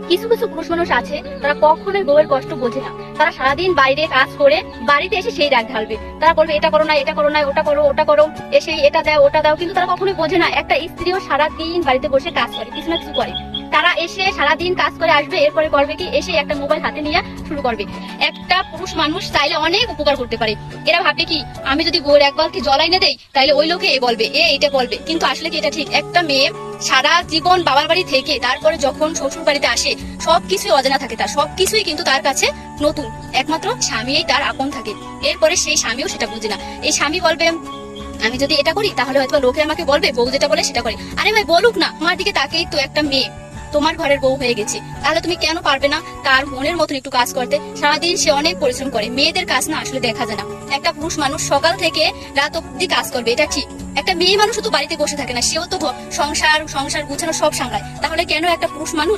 কিছু কিছু পুরুষ মানুষ আছে তারা কখনোই বউয়ের কষ্ট বোঝে না। তারা সারাদিন বাইরে কাজ করে বাড়িতে এসে সেই রাগ ঢালবে। তারা বলবে এটা করো না, এটা করো না, ওটা করো, ওটা করো, এসে এটা দাও, ওটা দাও। কিন্তু তারা কখনোই বোঝে না একটা স্ত্রীও সারাদিন বাড়িতে বসে কাজ করে, কিছু না কিছু করে। তারা এসে সারাদিন কাজ করে আসবে, এরপরে করবে কি, এসে একটা মোবাইল হাতে নিয়ে শুরু করবে। একটা পুরুষ মানুষ চাইলে অনেক উপকার করতে পারে। এরা ভাববে কি, আমি যদি বউয়ের এক বালতি জল এনে দেই তাহলে ওই লোকে এ বলবে, এটা বলবে। কিন্তু আসলে কি এটা ঠিক? একটা মেয়ে সারা জীবন বাবার বাড়ি থেকে তারপরে যখন শ্বশুর বাড়িতে আসে সবকিছুই অজানা থাকে, তার সবকিছুই কিন্তু তার কাছে নতুন। একমাত্র স্বামীই তার আপন থাকে। এরপরে সেই স্বামীও সেটা বুঝে না। এই স্বামী বলবে আমি যদি এটা করি তাহলে হয়তো লোকে আমাকে বলবে বউ যেটা বলে সেটা করে। আরে ভাই বলুক না, তোমার দিকে তাকেই তো একটা মেয়ে তোমার ঘরের বউ হয়ে গেছে, তাহলে তুমি কেন পারবে না তার মনের মতন একটু কাজ করতে? সারাদিন সে অনেক পরিশ্রম করে, মেয়েদের কাজ না আসলে দেখা যায় না। একটা পুরুষ মানুষ সকাল থেকে রাত অব্দি কাজ করবে, এটা ঠিক। একটা মেয়ে মানুষ তো বাড়িতে বসে থাকে না, সেও তো সংসার সংসার গুছানো সব সামলায়। তাহলে কেন একটা পুরুষ মানুষ